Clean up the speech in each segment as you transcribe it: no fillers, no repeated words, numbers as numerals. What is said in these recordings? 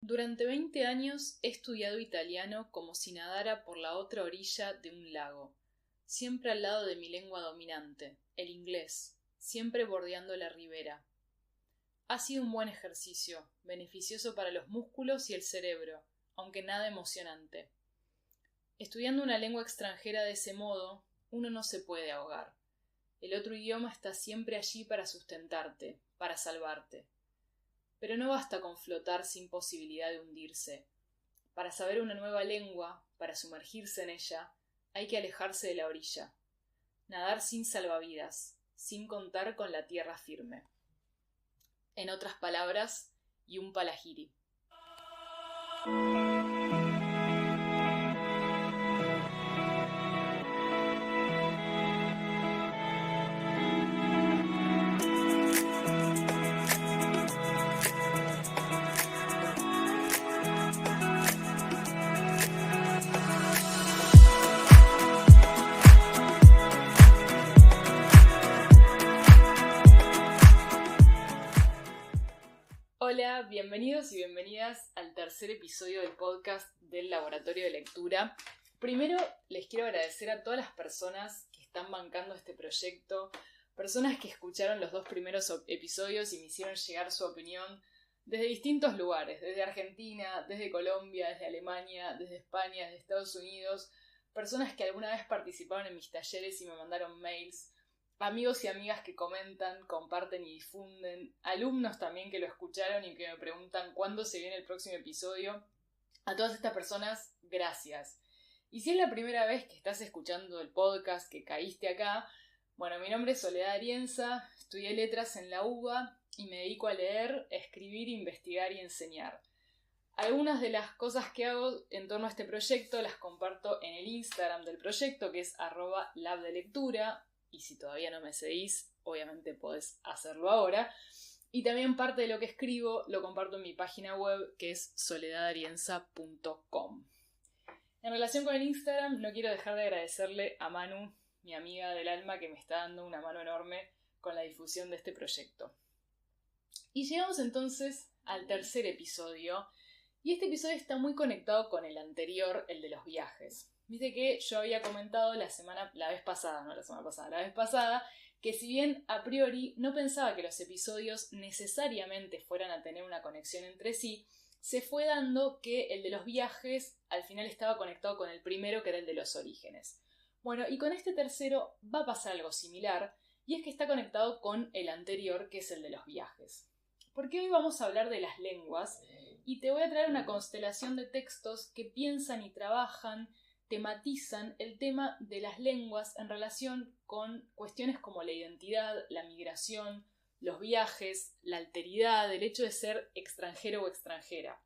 Durante 20 años he estudiado italiano como si nadara por la otra orilla de un lago, siempre al lado de mi lengua dominante, el inglés, siempre bordeando la ribera. Ha sido un buen ejercicio, beneficioso para los músculos y el cerebro, aunque nada emocionante. Estudiando una lengua extranjera de ese modo, uno no se puede ahogar. El otro idioma está siempre allí para sustentarte, para salvarte. Pero no basta con flotar sin posibilidad de hundirse. Para saber una nueva lengua, para sumergirse en ella, hay que alejarse de la orilla. Nadar sin salvavidas, sin contar con la tierra firme. En otras palabras, Jhumpa Lahiri. Hola, bienvenidos y bienvenidas al tercer episodio del podcast del Laboratorio de Lectura. Primero les quiero agradecer a todas las personas que están bancando este proyecto, personas que escucharon los 2 primeros episodios y me hicieron llegar su opinión desde distintos lugares, desde Argentina, desde Colombia, desde Alemania, desde España, desde Estados Unidos, personas que alguna vez participaron en mis talleres y me mandaron mails, amigos y amigas que comentan, comparten y difunden, alumnos también que lo escucharon y que me preguntan cuándo se viene el próximo episodio. A todas estas personas, gracias. Y si es la primera vez que estás escuchando el podcast, que caíste acá, bueno, mi nombre es Soledad Arienza, estudié letras en la UBA y me dedico a leer, escribir, investigar y enseñar. Algunas de las cosas que hago en torno a este proyecto las comparto en el Instagram del proyecto, que es @labdelectura. Y si todavía no me seguís, obviamente podés hacerlo ahora. Y también parte de lo que escribo lo comparto en mi página web, que es soledadarienza.com. En relación con el Instagram, no quiero dejar de agradecerle a Manu, mi amiga del alma, que me está dando una mano enorme con la difusión de este proyecto. Y llegamos entonces al tercer episodio. Y este episodio está muy conectado con el anterior, el de los viajes. Viste que yo había comentado la vez pasada, que si bien a priori no pensaba que los episodios necesariamente fueran a tener una conexión entre sí, se fue dando que el de los viajes al final estaba conectado con el primero, que era el de los orígenes. Bueno, y con este tercero va a pasar algo similar, y es que está conectado con el anterior, que es el de los viajes. Porque hoy vamos a hablar de las lenguas, y te voy a traer una constelación de textos que piensan y trabajan, tematizan el tema de las lenguas en relación con cuestiones como la identidad, la migración, los viajes, la alteridad, el hecho de ser extranjero o extranjera.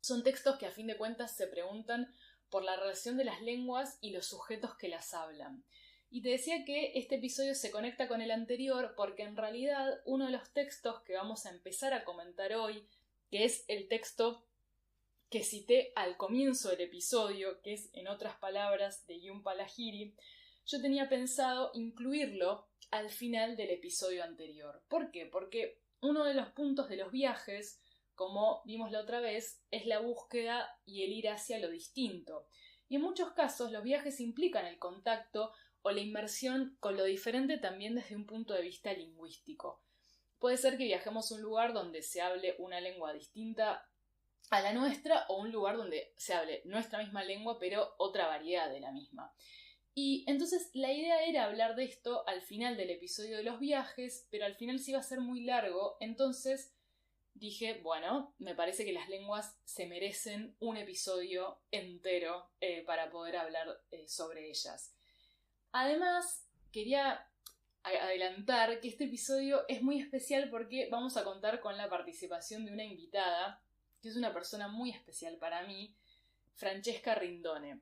Son textos que a fin de cuentas se preguntan por la relación de las lenguas y los sujetos que las hablan. Y te decía que este episodio se conecta con el anterior porque en realidad uno de los textos que vamos a empezar a comentar hoy, que es el texto que cité al comienzo del episodio, que es En otras palabras de Jhumpa Lahiri, yo tenía pensado incluirlo al final del episodio anterior. ¿Por qué? Porque uno de los puntos de los viajes, como vimos la otra vez, es la búsqueda y el ir hacia lo distinto. Y en muchos casos los viajes implican el contacto o la inmersión con lo diferente también desde un punto de vista lingüístico. Puede ser que viajemos a un lugar donde se hable una lengua distinta a la nuestra o un lugar donde se hable nuestra misma lengua pero otra variedad de la misma. Y entonces la idea era hablar de esto al final del episodio de los viajes, pero al final se iba a ser muy largo, entonces dije, bueno, me parece que las lenguas se merecen un episodio entero para poder hablar sobre ellas. Además, quería adelantar que este episodio es muy especial porque vamos a contar con la participación de una invitada que es una persona muy especial para mí, Francesca Rindone.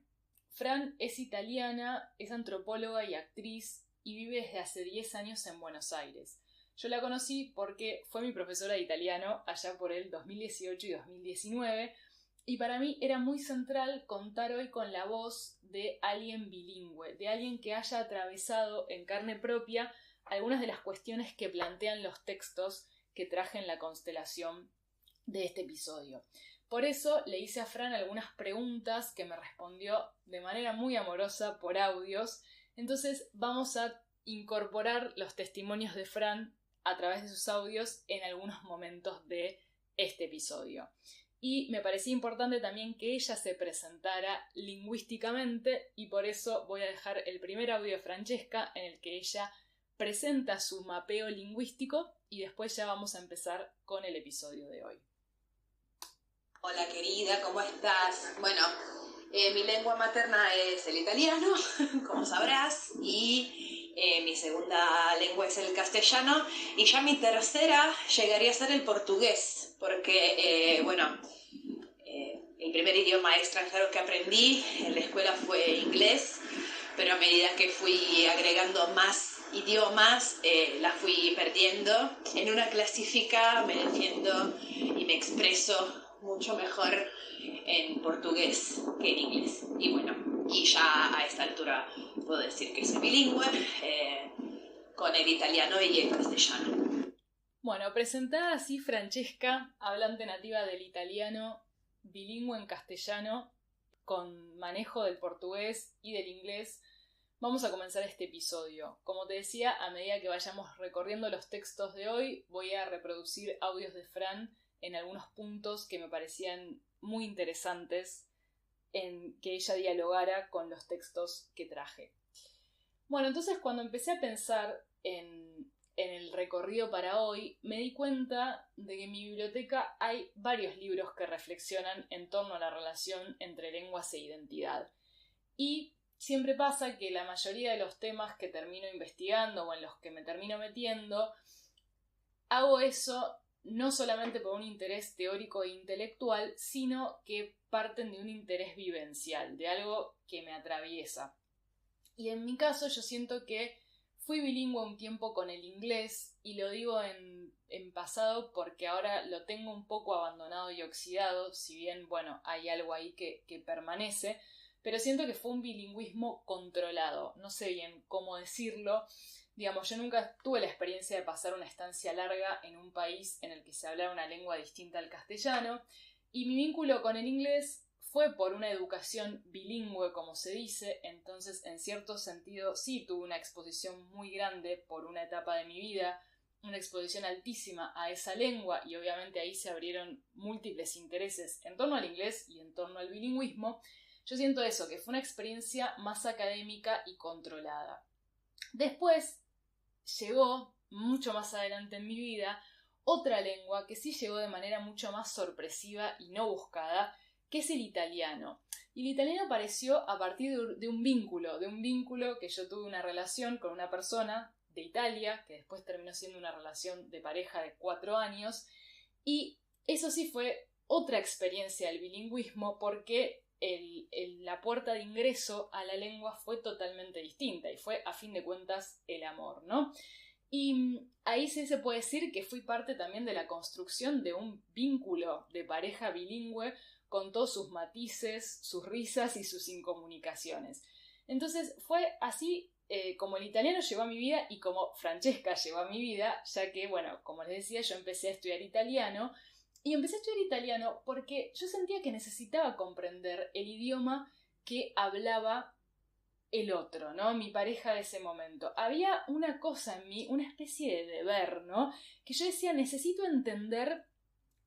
Fran es italiana, es antropóloga y actriz y vive desde hace 10 años en Buenos Aires. Yo la conocí porque fue mi profesora de italiano allá por el 2018 y 2019 y para mí era muy central contar hoy con la voz de alguien bilingüe, de alguien que haya atravesado en carne propia algunas de las cuestiones que plantean los textos que traje en la constelación de este episodio. Por eso le hice a Fran algunas preguntas que me respondió de manera muy amorosa por audios. Entonces vamos a incorporar los testimonios de Fran a través de sus audios en algunos momentos de este episodio. Y me parecía importante también que ella se presentara lingüísticamente y por eso voy a dejar el primer audio de Francesca en el que ella presenta su mapeo lingüístico y después ya vamos a empezar con el episodio de hoy. Hola querida, ¿cómo estás? Bueno, mi lengua materna es el italiano, como sabrás, y mi segunda lengua es el castellano, y ya mi tercera llegaría a ser el portugués, porque, el primer idioma extranjero que aprendí en la escuela fue inglés, pero a medida que fui agregando más idiomas, la fui perdiendo. En una clasifica me defiendo y me expreso mucho mejor en portugués que en inglés. Y bueno, y ya a esta altura puedo decir que soy bilingüe con el italiano y el castellano. Bueno, presentada así Francesca, hablante nativa del italiano, bilingüe en castellano, con manejo del portugués y del inglés, vamos a comenzar este episodio. Como te decía, a medida que vayamos recorriendo los textos de hoy, voy a reproducir audios de Fran en algunos puntos que me parecían muy interesantes en que ella dialogara con los textos que traje. Bueno, entonces cuando empecé a pensar en el recorrido para hoy, me di cuenta de que en mi biblioteca hay varios libros que reflexionan en torno a la relación entre lenguas e identidad. Y siempre pasa que la mayoría de los temas que termino investigando o en los que me termino metiendo, hago eso no solamente por un interés teórico e intelectual, sino que parten de un interés vivencial, de algo que me atraviesa. Y en mi caso yo siento que fui bilingüe un tiempo con el inglés, y lo digo en pasado porque ahora lo tengo un poco abandonado y oxidado, si bien, bueno, hay algo ahí que permanece, pero siento que fue un bilingüismo controlado, no sé bien cómo decirlo. Digamos, yo nunca tuve la experiencia de pasar una estancia larga en un país en el que se hablara una lengua distinta al castellano, y mi vínculo con el inglés fue por una educación bilingüe, como se dice. Entonces, en cierto sentido, sí tuve una exposición muy grande por una etapa de mi vida, una exposición altísima a esa lengua, y obviamente ahí se abrieron múltiples intereses en torno al inglés y en torno al bilingüismo. Yo siento eso, que fue una experiencia más académica y controlada. Después llegó, mucho más adelante en mi vida, otra lengua que sí llegó de manera mucho más sorpresiva y no buscada, que es el italiano. Y el italiano apareció a partir de un vínculo que yo tuve, una relación con una persona de Italia, que después terminó siendo una relación de pareja de 4 años, y eso sí fue otra experiencia del bilingüismo, porque la puerta de ingreso a la lengua fue totalmente distinta, y fue, a fin de cuentas, el amor, ¿no? Y ahí sí se puede decir que fui parte también de la construcción de un vínculo de pareja bilingüe, con todos sus matices, sus risas y sus incomunicaciones. Entonces fue así como el italiano llegó a mi vida y como Francesca llegó a mi vida, ya que, bueno, como les decía, yo empecé a estudiar italiano, y empecé a estudiar italiano porque yo sentía que necesitaba comprender el idioma que hablaba el otro, ¿no? Mi pareja de ese momento. Había una cosa en mí, una especie de deber, ¿no? Que yo decía, necesito entender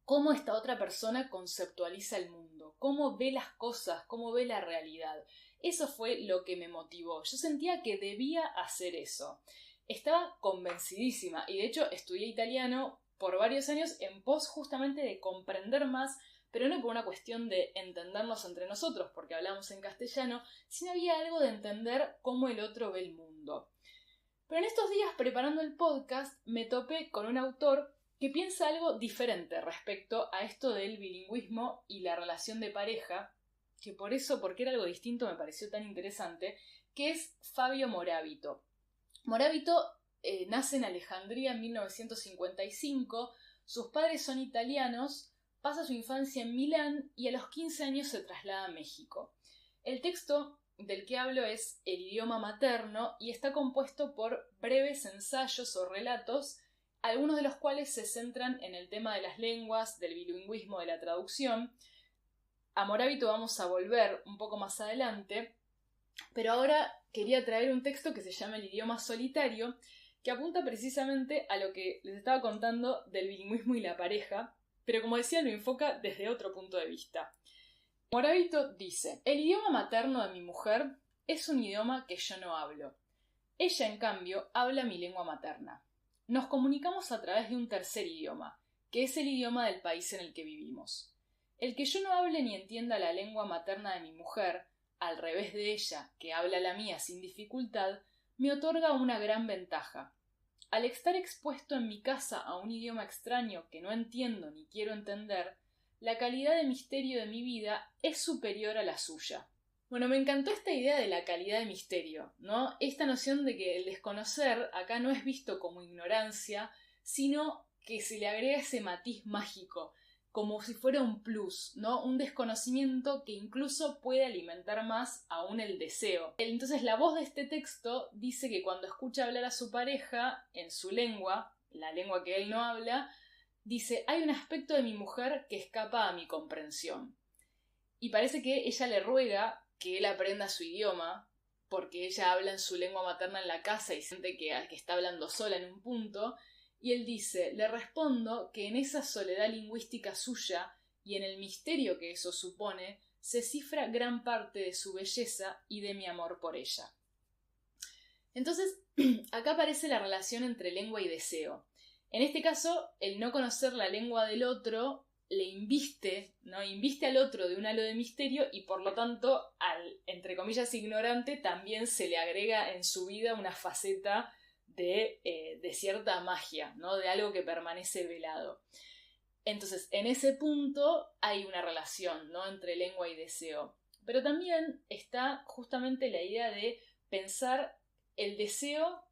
cómo esta otra persona conceptualiza el mundo, cómo ve las cosas, cómo ve la realidad. Eso fue lo que me motivó. Yo sentía que debía hacer eso. Estaba convencidísima, y de hecho estudié italiano por varios años en pos justamente de comprender más, pero no por una cuestión de entendernos entre nosotros, porque hablamos en castellano, sino había algo de entender cómo el otro ve el mundo. Pero en estos días, preparando el podcast, me topé con un autor que piensa algo diferente respecto a esto del bilingüismo y la relación de pareja, que porque era algo distinto, me pareció tan interesante, que es Fabio Moravito. Moravito nace en Alejandría en 1955, sus padres son italianos, pasa su infancia en Milán y a los 15 años se traslada a México. El texto del que hablo es El idioma materno y está compuesto por breves ensayos o relatos, algunos de los cuales se centran en el tema de las lenguas, del bilingüismo, de la traducción, A Morabito vamos a volver un poco más adelante, pero ahora quería traer un texto que se llama El idioma solitario, que apunta precisamente a lo que les estaba contando del bilingüismo y la pareja, pero como decía, lo enfoca desde otro punto de vista. Morabito dice: el idioma materno de mi mujer es un idioma que yo no hablo. Ella, en cambio, habla mi lengua materna. Nos comunicamos a través de un tercer idioma, que es el idioma del país en el que vivimos. El que yo no hable ni entienda la lengua materna de mi mujer, al revés de ella, que habla la mía sin dificultad, me otorga una gran ventaja. Al estar expuesto en mi casa a un idioma extraño que no entiendo ni quiero entender, la calidad de misterio de mi vida es superior a la suya. Bueno, me encantó esta idea de la calidad de misterio, ¿no? Esta noción de que el desconocer acá no es visto como ignorancia, sino que se le agrega ese matiz mágico, como si fuera un plus, ¿no? Un desconocimiento que incluso puede alimentar más aún el deseo. Entonces la voz de este texto dice que cuando escucha hablar a su pareja en su lengua, la lengua que él no habla, dice: hay un aspecto de mi mujer que escapa a mi comprensión. Y parece que ella le ruega que él aprenda su idioma, porque ella habla en su lengua materna en la casa y siente que está hablando sola en un punto. Y él dice: le respondo que en esa soledad lingüística suya y en el misterio que eso supone, se cifra gran parte de su belleza y de mi amor por ella. Entonces, acá aparece la relación entre lengua y deseo. En este caso, el no conocer la lengua del otro le inviste, ¿no? Inviste al otro de un halo de misterio y por lo tanto al, entre comillas, ignorante también se le agrega en su vida una faceta de cierta magia, ¿no? De algo que permanece velado. Entonces, en ese punto hay una relación, ¿no? Entre lengua y deseo. Pero también está justamente la idea de pensar el deseo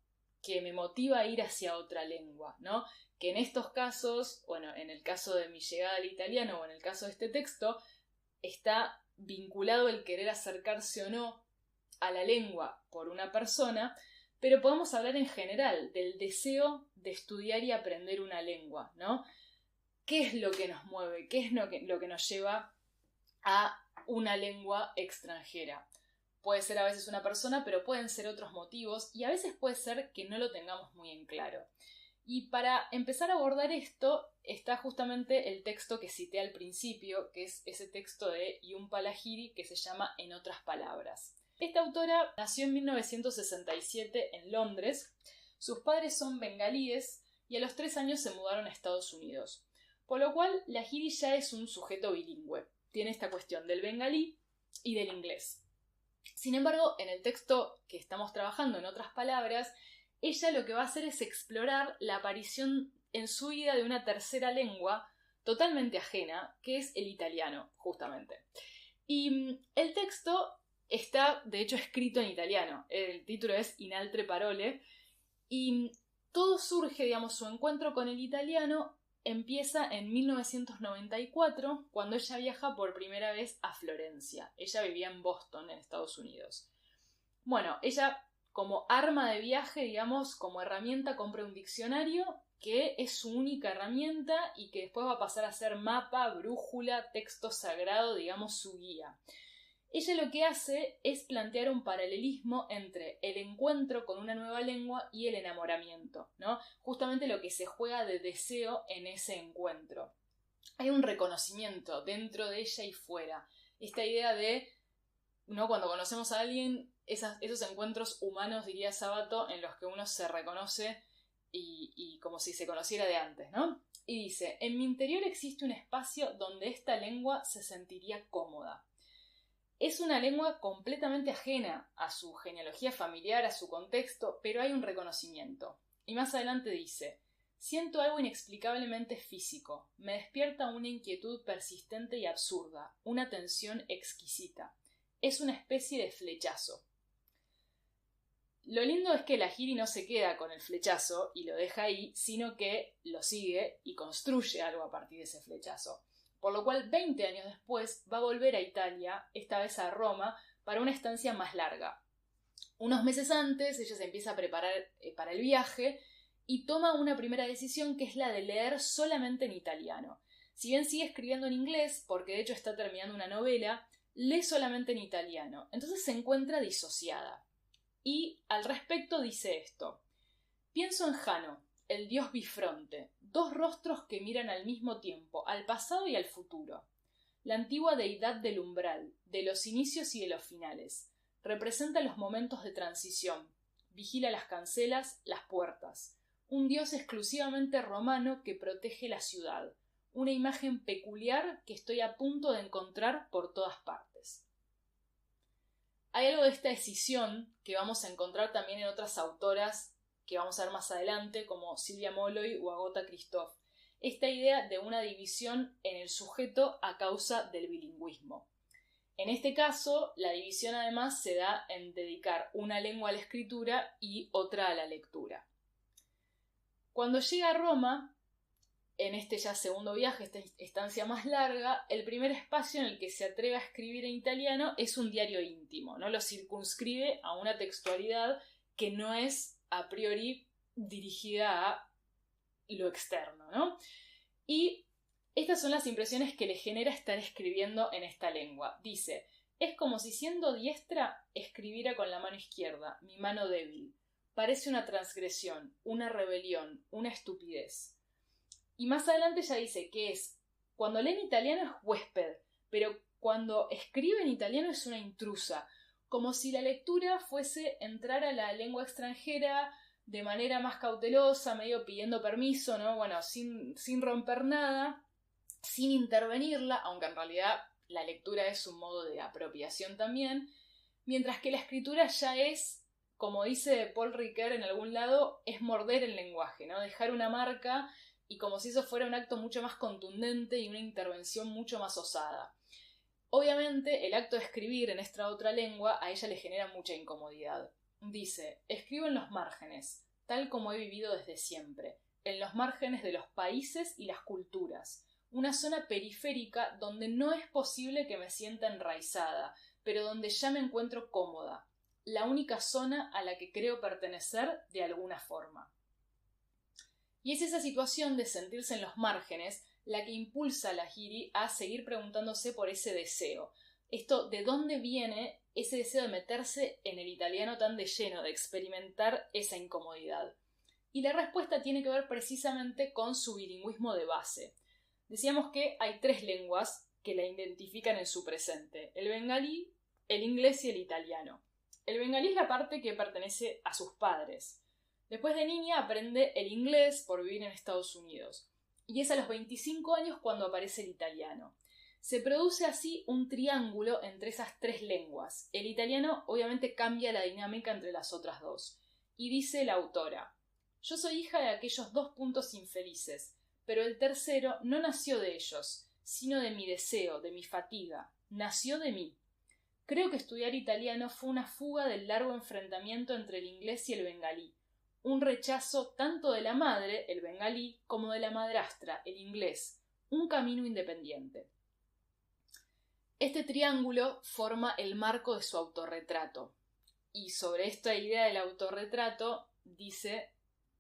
que me motiva a ir hacia otra lengua, ¿no? Que en estos casos, bueno, en el caso de mi llegada al italiano o en el caso de este texto, está vinculado el querer acercarse o no a la lengua por una persona, pero podemos hablar en general del deseo de estudiar y aprender una lengua, ¿no? ¿Qué es lo que nos mueve? ¿Qué es lo que nos lleva a una lengua extranjera? Puede ser a veces una persona, pero pueden ser otros motivos y a veces puede ser que no lo tengamos muy en claro. Y para empezar a abordar esto está justamente el texto que cité al principio, que es ese texto de Jhumpa Lahiri que se llama En otras palabras. Esta autora nació en 1967 en Londres, sus padres son bengalíes y a los 3 años se mudaron a Estados Unidos, por lo cual Lahiri ya es un sujeto bilingüe, tiene esta cuestión del bengalí y del inglés. Sin embargo, en el texto que estamos trabajando, En otras palabras, ella lo que va a hacer es explorar la aparición en su vida de una tercera lengua totalmente ajena, que es el italiano, justamente. Y el texto está, de hecho, escrito en italiano. El título es In altre parole. Y todo surge, digamos, su encuentro con el italiano empieza en 1994, cuando ella viaja por primera vez a Florencia. Ella vivía en Boston, en Estados Unidos. Bueno, ella, como arma de viaje, digamos, como herramienta, compra un diccionario que es su única herramienta y que después va a pasar a ser mapa, brújula, texto sagrado, digamos, su guía. Ella lo que hace es plantear un paralelismo entre el encuentro con una nueva lengua y el enamoramiento, ¿no? Justamente lo que se juega de deseo en ese encuentro. Hay un reconocimiento dentro de ella y fuera. Esta idea de, ¿no? Cuando conocemos a alguien, esos encuentros humanos, diría Sabato, en los que uno se reconoce y como si se conociera de antes, ¿no? Y dice: en mi interior existe un espacio donde esta lengua se sentiría cómoda. Es una lengua completamente ajena a su genealogía familiar, a su contexto, pero hay un reconocimiento. Y más adelante dice: siento algo inexplicablemente físico, me despierta una inquietud persistente y absurda, una tensión exquisita. Es una especie de flechazo. Lo lindo es que Lahiri no se queda con el flechazo y lo deja ahí, sino que lo sigue y construye algo a partir de ese flechazo. Por lo cual 20 años después va a volver a Italia, esta vez a Roma, para una estancia más larga. Unos meses antes ella se empieza a preparar para el viaje y toma una primera decisión, que es la de leer solamente en italiano. Si bien sigue escribiendo en inglés, porque de hecho está terminando una novela, lee solamente en italiano, entonces se encuentra disociada. Y al respecto dice esto: pienso en Jano, el dios bifronte, dos rostros que miran al mismo tiempo, al pasado y al futuro. La antigua deidad del umbral, de los inicios y de los finales. Representa los momentos de transición, vigila las cancelas, las puertas. Un dios exclusivamente romano que protege la ciudad. Una imagen peculiar que estoy a punto de encontrar por todas partes. Hay algo de esta escisión que vamos a encontrar también en otras autoras que vamos a ver más adelante, como Silvia Molloy o Agota Christoph. Esta idea de una división en el sujeto a causa del bilingüismo. En este caso, la división además se da en dedicar una lengua a la escritura y otra a la lectura. Cuando llega a Roma, en este ya segundo viaje, esta estancia más larga, el primer espacio en el que se atreve a escribir en italiano es un diario íntimo, ¿no? Lo circunscribe a una textualidad que no es a priori dirigida a lo externo, ¿no? Y estas son las impresiones que le genera estar escribiendo en esta lengua. Dice: es como si siendo diestra escribiera con la mano izquierda, mi mano débil. Parece una transgresión, una rebelión, una estupidez. Y más adelante ya dice que cuando lee en italiano es huésped, pero cuando escribe en italiano es una intrusa, como si la lectura fuese entrar a la lengua extranjera de manera más cautelosa, medio pidiendo permiso, ¿no? Bueno, sin romper nada, sin intervenirla, aunque en realidad la lectura es un modo de apropiación también, mientras que la escritura ya es, como dice Paul Ricoeur en algún lado, es morder el lenguaje, ¿no? Dejar una marca, y como si eso fuera un acto mucho más contundente y una intervención mucho más osada. Obviamente, el acto de escribir en esta otra lengua a ella le genera mucha incomodidad. Dice: escribo en los márgenes, tal como he vivido desde siempre, en los márgenes de los países y las culturas, una zona periférica donde no es posible que me sienta enraizada, pero donde ya me encuentro cómoda, la única zona a la que creo pertenecer de alguna forma. Y es esa situación de sentirse en los márgenes la que impulsa a la Giri a seguir preguntándose por ese deseo. Esto, ¿de dónde viene ese deseo de meterse en el italiano tan de lleno, de experimentar esa incomodidad? Y la respuesta tiene que ver precisamente con su bilingüismo de base. Decíamos que hay 3 lenguas que la identifican en su presente: el bengalí, el inglés y el italiano. El bengalí es la parte que pertenece a sus padres. Después de niña aprende el inglés por vivir en Estados Unidos. Y es a los 25 años cuando aparece el italiano. Se produce así un triángulo entre esas 3 lenguas. El italiano obviamente cambia la dinámica entre las otras 2. Y dice la autora: yo soy hija de aquellos 2 puntos infelices, pero el tercero no nació de ellos, sino de mi deseo, de mi fatiga. Nació de mí. Creo que estudiar italiano fue una fuga del largo enfrentamiento entre el inglés y el bengalí. Un rechazo tanto de la madre, el bengalí, como de la madrastra, el inglés. Un camino independiente. Este triángulo forma el marco de su autorretrato. Y sobre esta idea del autorretrato dice: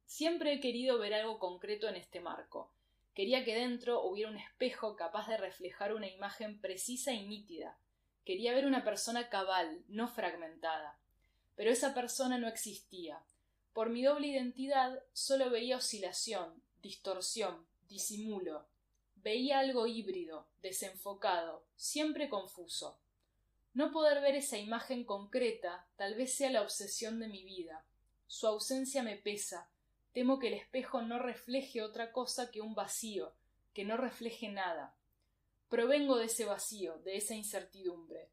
siempre he querido ver algo concreto en este marco. Quería que dentro hubiera un espejo capaz de reflejar una imagen precisa y nítida. Quería ver una persona cabal, no fragmentada. Pero esa persona no existía. Por mi doble identidad solo veía oscilación, distorsión, disimulo. Veía algo híbrido, desenfocado, siempre confuso. No poder ver esa imagen concreta tal vez sea la obsesión de mi vida. Su ausencia me pesa. Temo que el espejo no refleje otra cosa que un vacío, que no refleje nada. Provengo de ese vacío, de esa incertidumbre.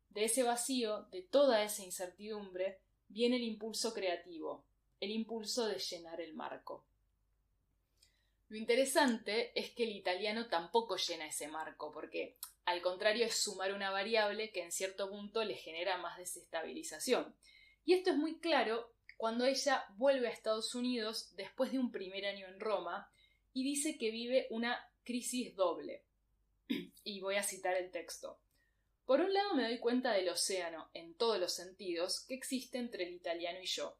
De ese vacío, de toda esa incertidumbre, viene el impulso creativo, el impulso de llenar el marco. Lo interesante es que el italiano tampoco llena ese marco, porque al contrario es sumar una variable que en cierto punto le genera más desestabilización. Y esto es muy claro cuando ella vuelve a Estados Unidos después de un primer año en Roma y dice que vive una crisis doble. Y voy a citar el texto. Por un lado me doy cuenta del océano, en todos los sentidos, que existe entre el italiano y yo.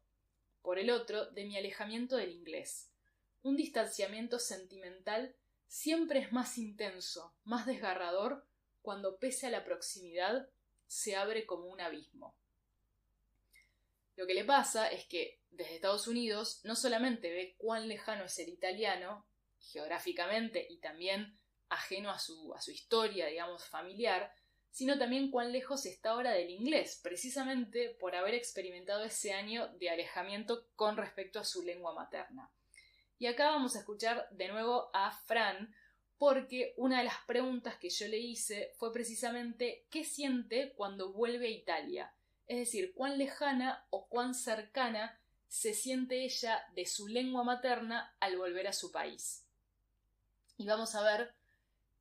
Por el otro, de mi alejamiento del inglés. Un distanciamiento sentimental siempre es más intenso, más desgarrador, cuando pese a la proximidad se abre como un abismo. Lo que le pasa es que desde Estados Unidos no solamente ve cuán lejano es el italiano, geográficamente y también ajeno a su historia, digamos, familiar, sino también cuán lejos está ahora del inglés, precisamente por haber experimentado ese año de alejamiento con respecto a su lengua materna. Y acá vamos a escuchar de nuevo a Fran, porque una de las preguntas que yo le hice fue precisamente ¿qué siente cuando vuelve a Italia? Es decir, cuán lejana o cuán cercana se siente ella de su lengua materna al volver a su país. Y vamos a ver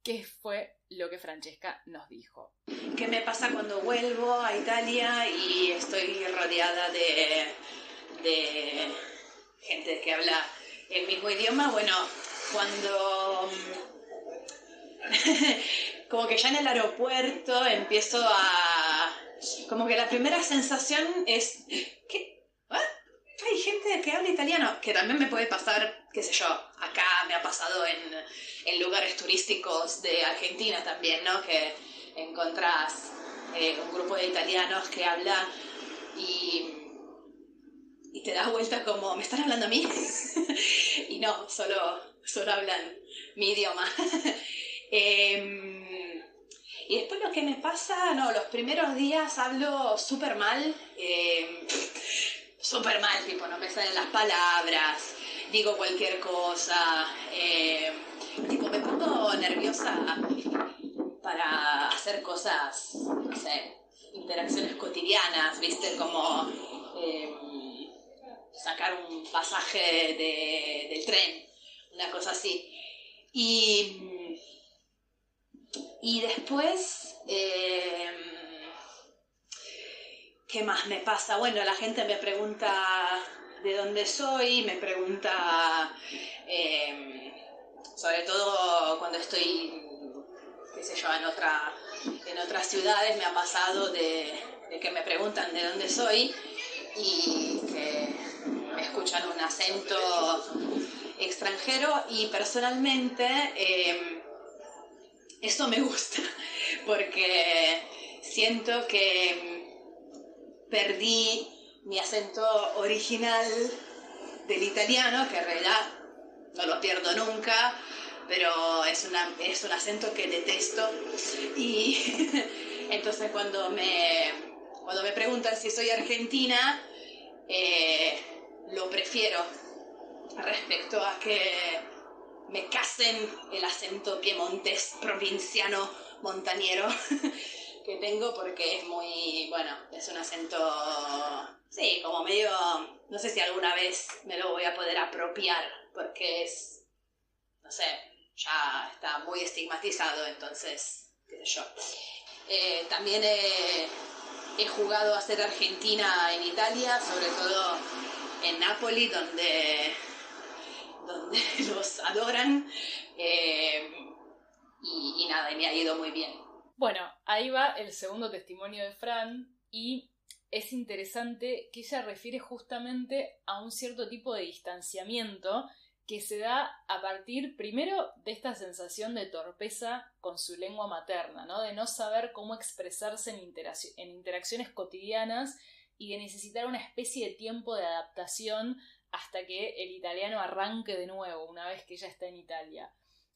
qué fue lo que Francesca nos dijo. ¿Qué me pasa cuando vuelvo a Italia y estoy rodeada de gente que habla el mismo idioma? Bueno, cuando como que ya en el aeropuerto empiezo a... Como que la primera sensación es... ¿Qué? ¿Ah? Hay gente que habla italiano, que también me puede pasar, qué sé yo, acá me ha pasado en lugares turísticos de Argentina también, ¿no? Que encontrás un grupo de italianos que habla y te das vuelta como, ¿me están hablando a mí? Y no, solo hablan mi idioma. Y después lo que me pasa, no, los primeros días hablo súper mal, tipo, no me salen las palabras, digo cualquier cosa, tipo, me pongo nerviosa para hacer cosas, no sé, interacciones cotidianas, ¿viste? Como sacar un pasaje del tren, una cosa así. Y después, ¿qué más me pasa? Bueno, la gente me pregunta de dónde soy, me pregunta, sobre todo cuando estoy, qué sé yo, en otras ciudades me ha pasado de que me preguntan de dónde soy y que me escuchan un acento extranjero y personalmente eso me gusta porque siento que perdí mi acento original del italiano, que en realidad no lo pierdo nunca, pero es un acento que detesto y entonces cuando me preguntan si soy argentina, lo prefiero respecto a que me casen el acento piemontés provinciano montañero que tengo, porque es muy, bueno, es un acento, sí, como medio, no sé si alguna vez me lo voy a poder apropiar, porque es, no sé, ya está muy estigmatizado, entonces, qué sé yo. También he jugado a ser argentina en Italia, sobre todo en Nápoli, donde los adoran, y nada, y me ha ido muy bien. Bueno, ahí va el segundo testimonio de Fran y es interesante que ella refiere justamente a un cierto tipo de distanciamiento que se da a partir, primero, de esta sensación de torpeza con su lengua materna, ¿no? De no saber cómo expresarse en interacciones cotidianas y de necesitar una especie de tiempo de adaptación hasta que el italiano arranque de nuevo una vez que ella está en Italia.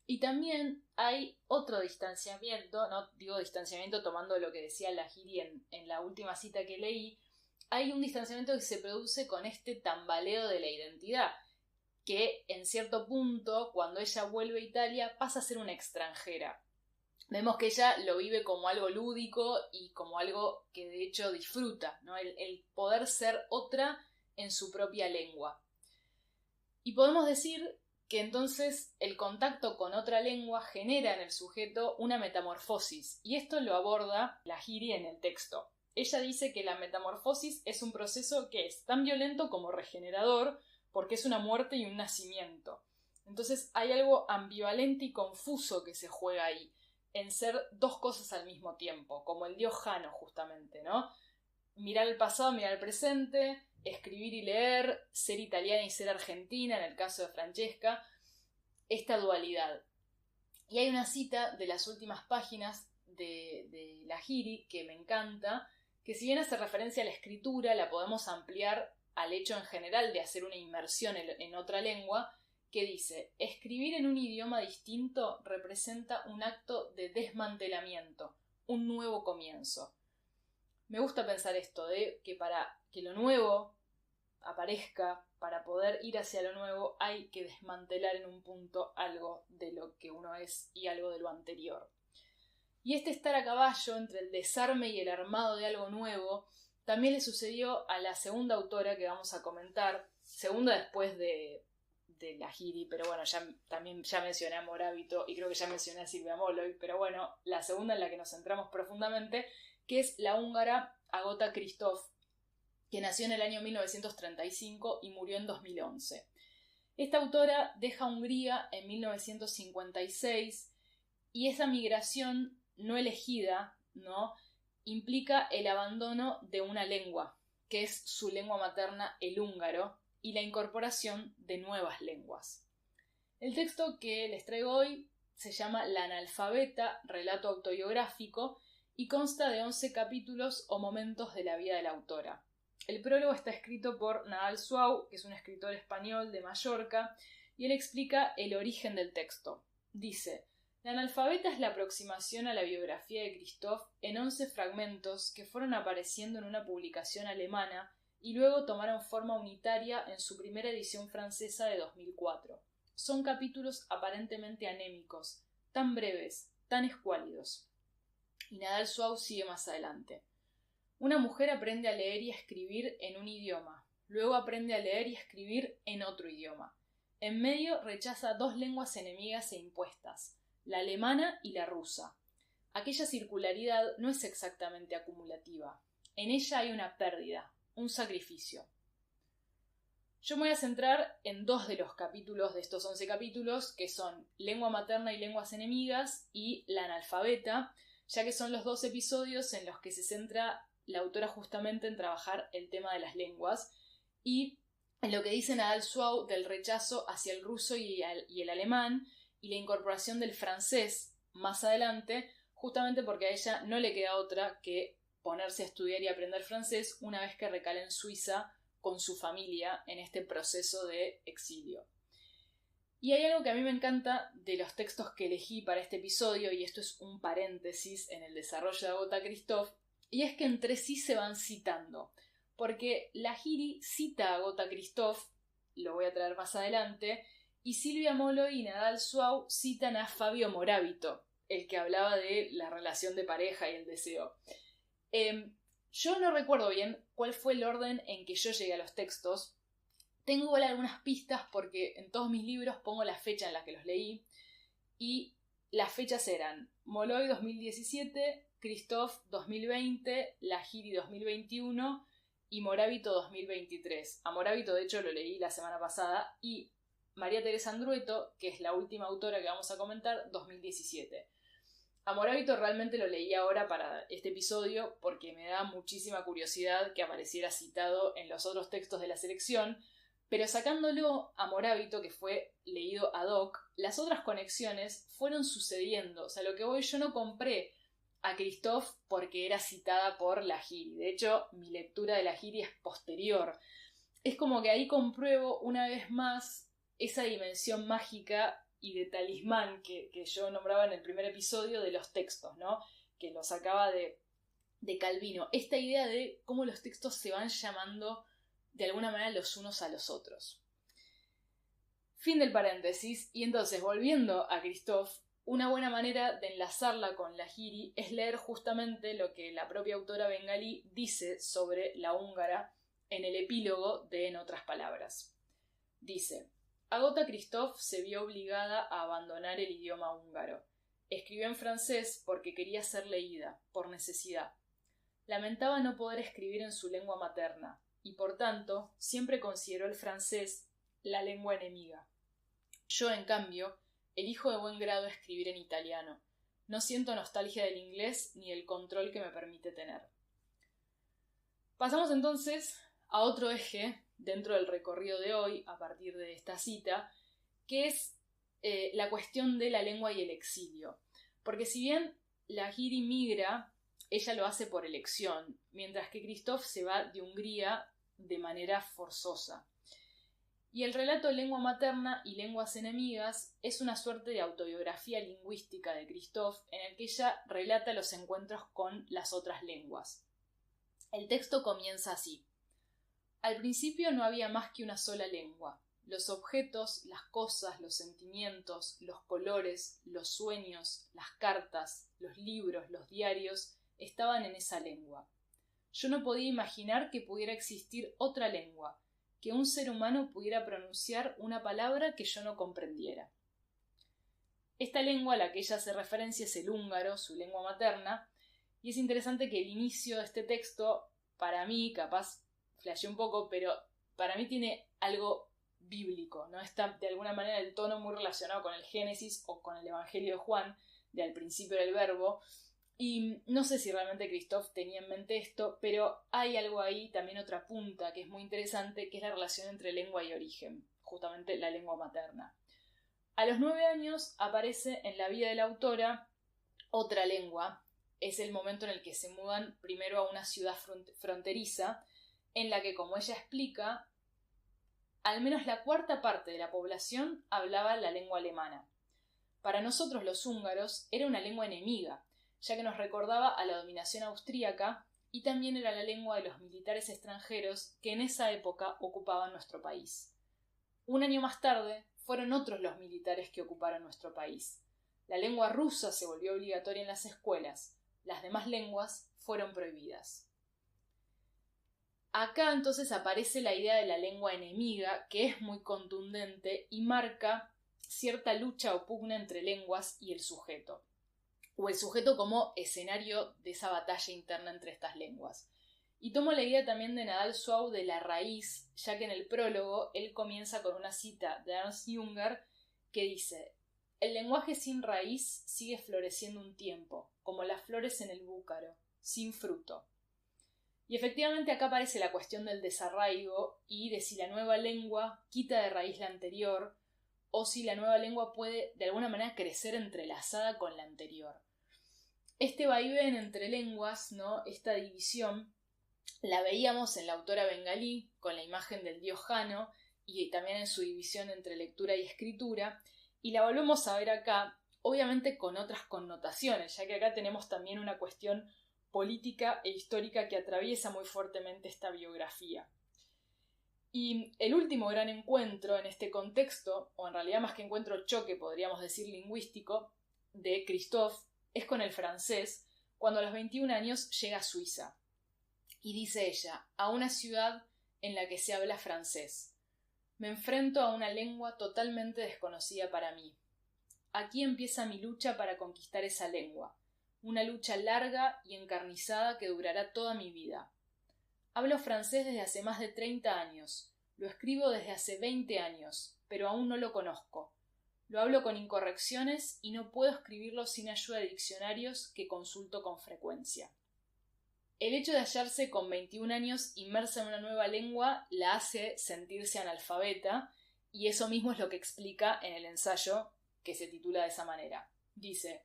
Y también hay otro distanciamiento, no digo distanciamiento tomando lo que decía Lahiri en la última cita que leí, hay un distanciamiento que se produce con este tambaleo de la identidad, que en cierto punto, cuando ella vuelve a Italia, pasa a ser una extranjera. Vemos que ella lo vive como algo lúdico y como algo que de hecho disfruta, ¿no? El poder ser otra en su propia lengua. Y podemos decir que entonces el contacto con otra lengua genera en el sujeto una metamorfosis, y esto lo aborda Lahiri en el texto. Ella dice que la metamorfosis es un proceso que es tan violento como regenerador, porque es una muerte y un nacimiento. Entonces hay algo ambivalente y confuso que se juega ahí, en ser dos cosas al mismo tiempo, como el dios Jano justamente, ¿no? Mirar el pasado, mirar el presente, escribir y leer, ser italiana y ser argentina, en el caso de Francesca, esta dualidad. Y hay una cita de las últimas páginas de Lahiri que me encanta, que si bien hace referencia a la escritura, la podemos ampliar al hecho en general de hacer una inmersión en otra lengua, que dice: escribir en un idioma distinto representa un acto de desmantelamiento, un nuevo comienzo. Me gusta pensar esto, de que para que lo nuevo aparezca, para poder ir hacia lo nuevo, hay que desmantelar en un punto algo de lo que uno es y algo de lo anterior. Y este estar a caballo entre el desarme y el armado de algo nuevo también le sucedió a la segunda autora que vamos a comentar, segunda después de Lahiri, pero bueno, ya mencioné a Morabito y creo que ya mencioné a Silvia Molloy, pero bueno, la segunda en la que nos centramos profundamente, que es la húngara Agota Christoph, que nació en el año 1935 y murió en 2011. Esta autora deja Hungría en 1956 y esa migración no elegida, ¿no?, implica el abandono de una lengua, que es su lengua materna, el húngaro, y la incorporación de nuevas lenguas. El texto que les traigo hoy se llama La analfabeta, relato autobiográfico, y consta de 11 capítulos o momentos de la vida de la autora. El prólogo está escrito por Nadal Suau, que es un escritor español de Mallorca, y él explica el origen del texto. Dice: La analfabeta es la aproximación a la biografía de Christoph en 11 fragmentos que fueron apareciendo en una publicación alemana y luego tomaron forma unitaria en su primera edición francesa de 2004. Son capítulos aparentemente anémicos, tan breves, tan escuálidos. Y Nadal Suau sigue más adelante. Una mujer aprende a leer y a escribir en un idioma, luego aprende a leer y a escribir en otro idioma. En medio rechaza 2 lenguas enemigas e impuestas, la alemana y la rusa. Aquella circularidad no es exactamente acumulativa. En ella hay una pérdida, un sacrificio. Yo me voy a centrar en 2 de los capítulos de estos 11 capítulos, que son Lengua materna y lenguas enemigas y La analfabeta, ya que son los 2 episodios en los que se centra la autora justamente en trabajar el tema de las lenguas y en lo que dice Nadal Suau del rechazo hacia el ruso y el alemán y la incorporación del francés más adelante, justamente porque a ella no le queda otra que ponerse a estudiar y aprender francés una vez que recala en Suiza con su familia en este proceso de exilio. Y hay algo que a mí me encanta de los textos que elegí para este episodio, y esto es un paréntesis en el desarrollo de Agota Christoph, y es que entre sí se van citando, porque Lahiri cita a Agota Christoph, lo voy a traer más adelante, y Silvia Molloy y Nadal Suau citan a Fabio Morabito, el que hablaba de la relación de pareja y el deseo. Yo no recuerdo bien cuál fue el orden en que yo llegué a los textos. Tengo igual algunas pistas porque en todos mis libros pongo la fecha en la que los leí y las fechas eran Molloy 2017, Christoph 2020, Lahiri 2021 y Morabito 2023. A Morabito de hecho lo leí la semana pasada y María Teresa Andrueto, que es la última autora que vamos a comentar, 2017. A Morabito realmente lo leí ahora para este episodio porque me da muchísima curiosidad que apareciera citado en los otros textos de la selección, pero sacándolo a Morabito, que fue leído ad hoc, las otras conexiones fueron sucediendo. O sea, lo que voy, yo no compré a Christoph porque era citada por Lahiri. De hecho, mi lectura de Lahiri es posterior. Es como que ahí compruebo una vez más esa dimensión mágica y de talismán que yo nombraba en el primer episodio de los textos, ¿no? Que lo sacaba de Calvino. Esta idea de cómo los textos se van llamando de alguna manera los unos a los otros. Fin del paréntesis. Y entonces, volviendo a Christoph, una buena manera de enlazarla con Lahiri es leer justamente lo que la propia autora bengalí dice sobre la húngara en el epílogo de En otras palabras. Dice: Agota Christoph se vio obligada a abandonar el idioma húngaro. Escribió en francés porque quería ser leída, por necesidad. Lamentaba no poder escribir en su lengua materna, y por tanto siempre consideró el francés la lengua enemiga. Yo, en cambio, elijo de buen grado escribir en italiano. No siento nostalgia del inglés ni el control que me permite tener. Pasamos entonces a otro eje dentro del recorrido de hoy, a partir de esta cita, que es la cuestión de la lengua y el exilio. Porque si bien Lahieri migra, ella lo hace por elección, mientras que Christoph se va de Hungría de manera forzosa. Y el relato Lengua materna y lenguas enemigas es una suerte de autobiografía lingüística de Christoph en el que ella relata los encuentros con las otras lenguas. El texto comienza así. Al principio no había más que una sola lengua. Los objetos, las cosas, los sentimientos, los colores, los sueños, las cartas, los libros, los diarios, estaban en esa lengua. Yo no podía imaginar que pudiera existir otra lengua, que un ser humano pudiera pronunciar una palabra que yo no comprendiera. Esta lengua a la que ella hace referencia es el húngaro, su lengua materna, y es interesante que el inicio de este texto, para mí, capaz flasheé un poco, pero para mí tiene algo bíblico, ¿no? Está de alguna manera el tono muy relacionado con el Génesis o con el Evangelio de Juan, de al principio del verbo, y no sé si realmente Christoph tenía en mente esto, pero hay algo ahí, también otra punta que es muy interesante, que es la relación entre lengua y origen, justamente la lengua materna. A los 9 años aparece en la vida de la autora otra lengua, es el momento en el que se mudan primero a una ciudad fronteriza, en la que, como ella explica, al menos la cuarta parte de la población hablaba la lengua alemana. Para nosotros los húngaros era una lengua enemiga, ya que nos recordaba a la dominación austríaca y también era la lengua de los militares extranjeros que en esa época ocupaban nuestro país. Un año más tarde fueron otros los militares que ocuparon nuestro país. La lengua rusa se volvió obligatoria en las escuelas, las demás lenguas fueron prohibidas. Acá entonces aparece la idea de la lengua enemiga, que es muy contundente y marca cierta lucha o pugna entre lenguas y el sujeto, o el sujeto como escenario de esa batalla interna entre estas lenguas. Y tomo la idea también de Nadal Suau de la raíz, ya que en el prólogo él comienza con una cita de Ernst Junger que dice: el lenguaje sin raíz sigue floreciendo un tiempo, como las flores en el búcaro, sin fruto. Y efectivamente acá aparece la cuestión del desarraigo y de si la nueva lengua quita de raíz la anterior o si la nueva lengua puede de alguna manera crecer entrelazada con la anterior. Este vaivén entre lenguas, ¿no? Esta división, la veíamos en la autora bengalí con la imagen del dios Jano y también en su división entre lectura y escritura, y la volvemos a ver acá, obviamente con otras connotaciones, ya que acá tenemos también una cuestión política e histórica que atraviesa muy fuertemente esta biografía. Y el último gran encuentro en este contexto, o en realidad más que encuentro choque, podríamos decir lingüístico, de Christoph, es con el francés, cuando a los 21 años llega a Suiza. Y dice ella, a una ciudad en la que se habla francés. Me enfrento a una lengua totalmente desconocida para mí. Aquí empieza mi lucha para conquistar esa lengua. Una lucha larga y encarnizada que durará toda mi vida. Hablo francés desde hace más de 30 años, lo escribo desde hace 20 años, pero aún no lo conozco. Lo hablo con incorrecciones y no puedo escribirlo sin ayuda de diccionarios que consulto con frecuencia. El hecho de hallarse con 21 años inmersa en una nueva lengua la hace sentirse analfabeta, y eso mismo es lo que explica en el ensayo que se titula de esa manera. Dice: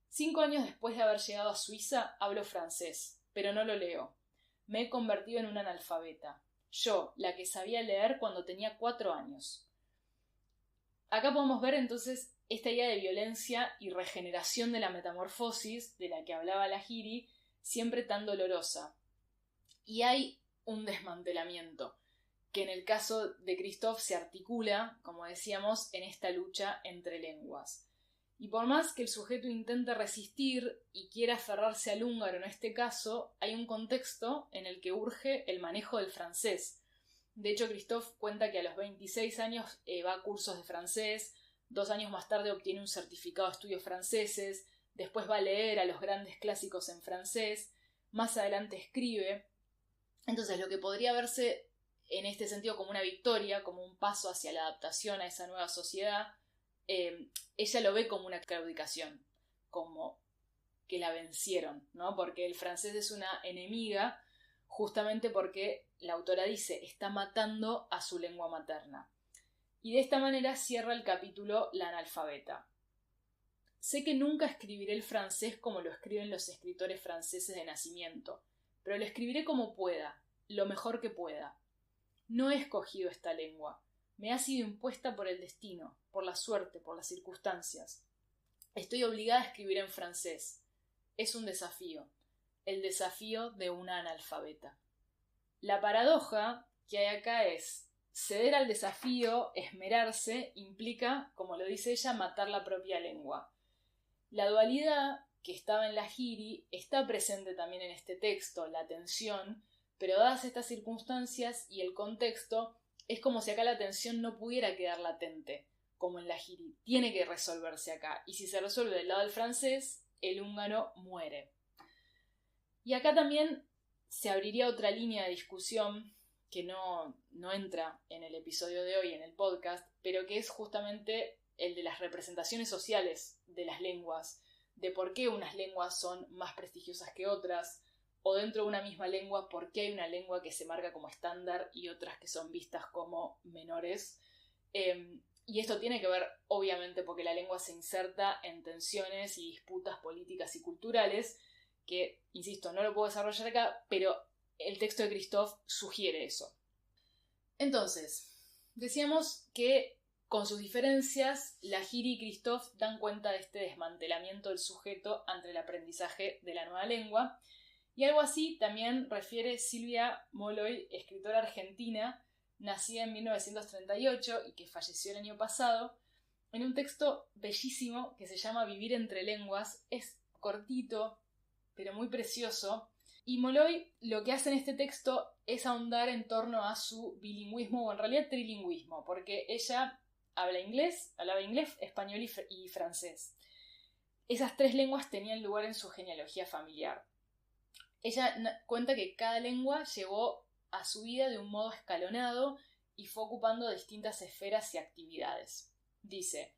5 años después de haber llegado a Suiza, hablo francés, pero no lo leo. Me he convertido en una analfabeta. Yo, la que sabía leer cuando tenía 4 años. Acá podemos ver entonces esta idea de violencia y regeneración de la metamorfosis de la que hablaba Lahieri, siempre tan dolorosa. Y hay un desmantelamiento, que en el caso de Christoph se articula, como decíamos, en esta lucha entre lenguas. Y por más que el sujeto intente resistir y quiera aferrarse al húngaro en este caso, hay un contexto en el que urge el manejo del francés. De hecho, Christoph cuenta que a los 26 años va a cursos de francés, 2 años más tarde obtiene un certificado de estudios franceses, después va a leer a los grandes clásicos en francés, más adelante escribe. Entonces, lo que podría verse en este sentido como una victoria, como un paso hacia la adaptación a esa nueva sociedad, ella lo ve como una claudicación, como que la vencieron, ¿no? Porque el francés es una enemiga, justamente porque la autora dice, está matando a su lengua materna. y de esta manera cierra el capítulo La analfabeta. Sé que nunca escribiré el francés como lo escriben los escritores franceses de nacimiento, pero lo escribiré como pueda, lo mejor que pueda. No he escogido esta lengua, me ha sido impuesta por el destino, por la suerte, por las circunstancias. Estoy obligada a escribir en francés. Es un desafío, el desafío de una analfabeta. La paradoja que hay acá es ceder al desafío, esmerarse, implica, como lo dice ella, matar la propia lengua. La dualidad que estaba en la Jiri está presente también en este texto, la tensión, pero dadas estas circunstancias y el contexto, es como si acá la tensión no pudiera quedar latente, como en la Jiri. Tiene que resolverse acá, y si se resuelve del lado del francés, el húngaro muere. Y acá también se abriría otra línea de discusión que no entra en el episodio de hoy, en el podcast, pero que es justamente el de las representaciones sociales de las lenguas, de por qué unas lenguas son más prestigiosas que otras, o dentro de una misma lengua, por qué hay una lengua que se marca como estándar y otras que son vistas como menores. Y esto tiene que ver, obviamente, porque la lengua se inserta en tensiones y disputas políticas y culturales, que, insisto, no lo puedo desarrollar acá, pero el texto de Christophe sugiere eso. Entonces, decíamos que con sus diferencias, la Jiri y Christophe dan cuenta de este desmantelamiento del sujeto ante el aprendizaje de la nueva lengua, y algo así también refiere Silvia Molloy, escritora argentina, nacida en 1938 y que falleció el año pasado, en un texto bellísimo que se llama Vivir entre lenguas. Es cortito, pero muy precioso, y Molloy lo que hace en este texto es ahondar en torno a su bilingüismo, o en realidad trilingüismo, porque ella hablaba inglés, español y francés. Esas tres lenguas tenían lugar en su genealogía familiar. Ella cuenta que cada lengua llegó a su vida de un modo escalonado y fue ocupando distintas esferas y actividades. Dice: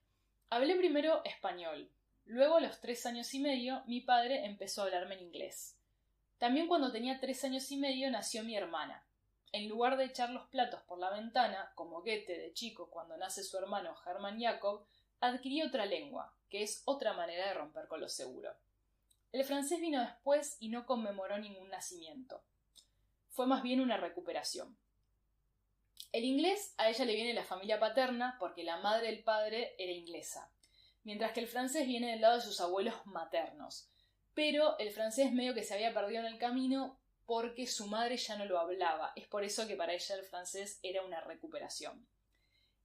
hablé primero español, luego a los 3 años y medio mi padre empezó a hablarme en inglés. También cuando tenía 3 años y medio nació mi hermana. En lugar de echar los platos por la ventana, como Goethe de chico cuando nace su hermano Hermann Jakob, adquirí otra lengua, que es otra manera de romper con lo seguro. El francés vino después y no conmemoró ningún nacimiento. Fue más bien una recuperación. El inglés a ella le viene de la familia paterna porque la madre del padre era inglesa, mientras que el francés viene del lado de sus abuelos maternos. Pero el francés medio que se había perdido en el camino porque su madre ya no lo hablaba. Es por eso que para ella el francés era una recuperación.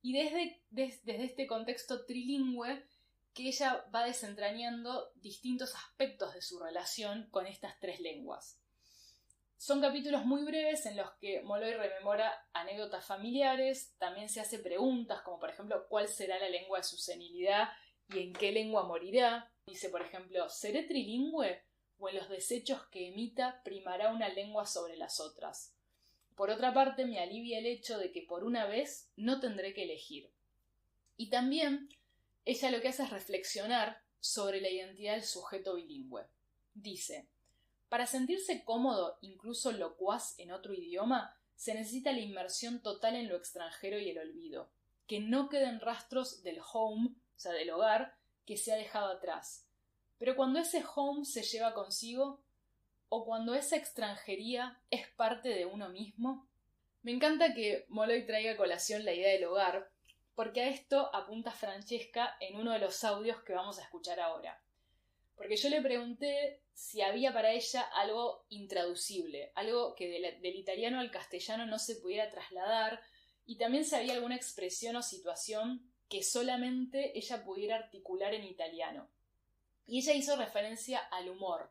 Y desde este contexto trilingüe que ella va desentrañando distintos aspectos de su relación con estas tres lenguas. Son capítulos muy breves en los que Molloy rememora anécdotas familiares, también se hace preguntas como por ejemplo ¿cuál será la lengua de su senilidad y en qué lengua morirá? Dice por ejemplo ¿seré trilingüe o en los desechos que emita primará una lengua sobre las otras? Por otra parte me alivia el hecho de que por una vez no tendré que elegir. Y también ella lo que hace es reflexionar sobre la identidad del sujeto bilingüe. Dice: para sentirse cómodo, incluso locuaz en otro idioma, se necesita la inmersión total en lo extranjero y el olvido. Que no queden rastros del home, o sea, del hogar, que se ha dejado atrás. Pero cuando ese home se lleva consigo, o cuando esa extranjería es parte de uno mismo. Me encanta que Molloy traiga a colación la idea del hogar, porque a esto apunta Francesca en uno de los audios que vamos a escuchar ahora. Porque yo le pregunté si había para ella algo intraducible, algo que del italiano al castellano no se pudiera trasladar, y también si había alguna expresión o situación que solamente ella pudiera articular en italiano. Y ella hizo referencia al humor,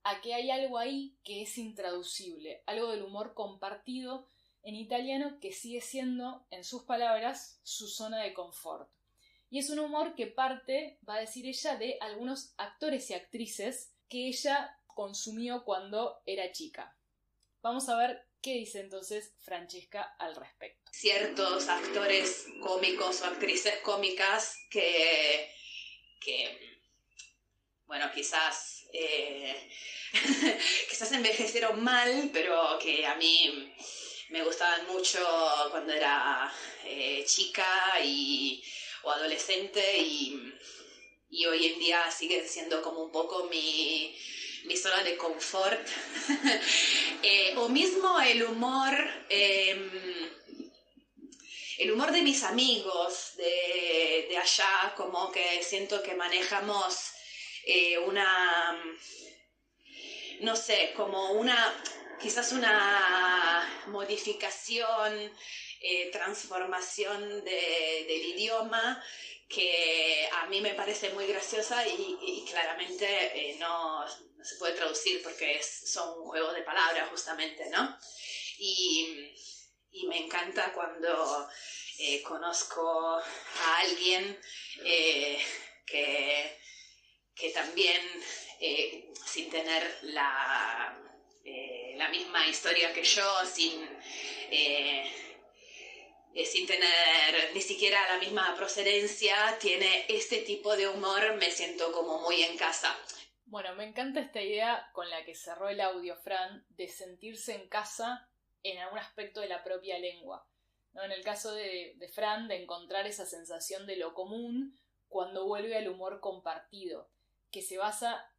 a que hay algo ahí que es intraducible, algo del humor compartido en italiano que sigue siendo, en sus palabras, su zona de confort. Y es un humor que parte, va a decir ella, de algunos actores y actrices que ella consumió cuando era chica. Vamos a ver qué dice entonces Francesca al respecto. Ciertos actores cómicos o actrices cómicas que bueno, quizás envejecieron mal, pero que a mí me gustaban mucho cuando era chica o adolescente y hoy en día sigue siendo como un poco mi zona de confort. O mismo el humor de mis amigos de allá, como que siento que manejamos no sé, quizás una modificación, transformación del idioma que a mí me parece muy graciosa y claramente no se puede traducir porque son juegos de palabras justamente, ¿no? Y me encanta cuando conozco a alguien que también, sin tener la misma historia que yo, sin tener ni siquiera la misma procedencia, tiene este tipo de humor, me siento como muy en casa. Bueno, me encanta esta idea con la que cerró el audio Fran, de sentirse en casa en algún aspecto de la propia lengua, ¿no? En el caso de Fran, de encontrar esa sensación de lo común cuando vuelve al humor compartido, que se basa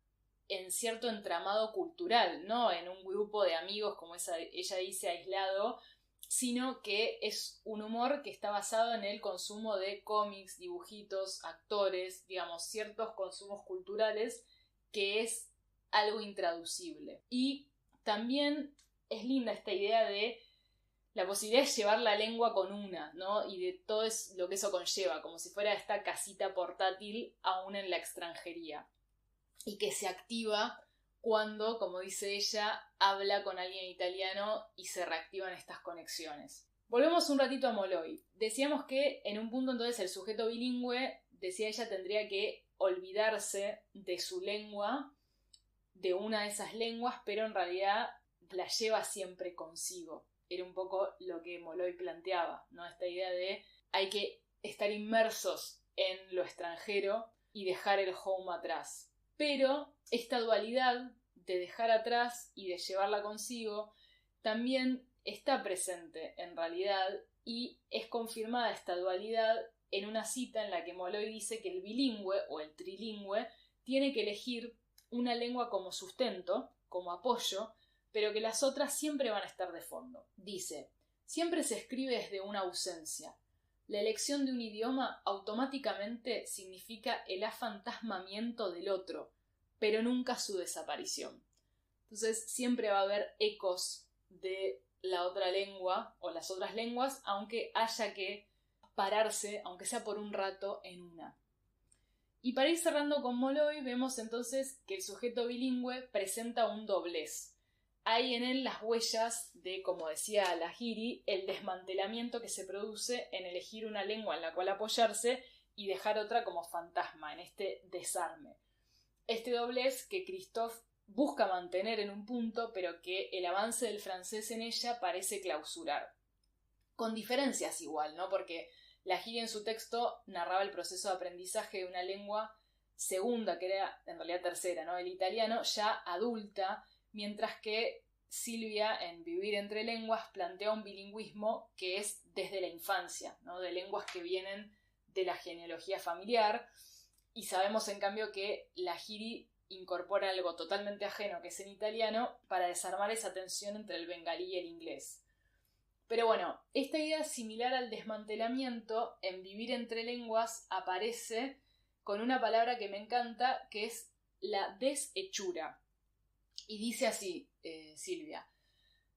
en cierto entramado cultural, no en un grupo de amigos, como ella dice, aislado, sino que es un humor que está basado en el consumo de cómics, dibujitos, actores, digamos, ciertos consumos culturales, que es algo intraducible. Y también es linda esta idea de la posibilidad de llevar la lengua con una, ¿no? Y de todo lo que eso conlleva, como si fuera esta casita portátil aún en la extranjería. Y que se activa cuando, como dice ella, habla con alguien italiano y se reactivan estas conexiones. Volvemos un ratito a Molloy. Decíamos que en un punto entonces el sujeto bilingüe, decía ella, tendría que olvidarse de su lengua, de una de esas lenguas, pero en realidad la lleva siempre consigo. Era un poco lo que Molloy planteaba, ¿no? Esta idea de hay que estar inmersos en lo extranjero y dejar el home atrás. Pero esta dualidad de dejar atrás y de llevarla consigo también está presente en realidad, y es confirmada esta dualidad en una cita en la que Molloy dice que el bilingüe o el trilingüe tiene que elegir una lengua como sustento, como apoyo, pero que las otras siempre van a estar de fondo. Dice: siempre se escribe desde una ausencia. La elección de un idioma automáticamente significa el afantasmamiento del otro, pero nunca su desaparición. Entonces siempre va a haber ecos de la otra lengua o las otras lenguas, aunque haya que pararse, aunque sea por un rato, en una. Y para ir cerrando con Molloy, vemos entonces que el sujeto bilingüe presenta un doblez. Hay en él las huellas de, como decía Lahiri, el desmantelamiento que se produce en elegir una lengua en la cual apoyarse y dejar otra como fantasma, en este desarme. Este doblez que Christophe busca mantener en un punto, pero que el avance del francés en ella parece clausurar. Con diferencias igual, ¿no? Porque Lahiri en su texto narraba el proceso de aprendizaje de una lengua segunda, que era en realidad tercera, ¿no? El italiano, ya adulta, mientras que Silvia, en Vivir entre lenguas, plantea un bilingüismo que es desde la infancia, ¿no? De lenguas que vienen de la genealogía familiar, y sabemos en cambio que Lahiri incorpora algo totalmente ajeno, que es el italiano, para desarmar esa tensión entre el bengalí y el inglés. Pero bueno, esta idea similar al desmantelamiento en Vivir entre lenguas aparece con una palabra que me encanta, que es la deshechura. Y dice así, Silvia: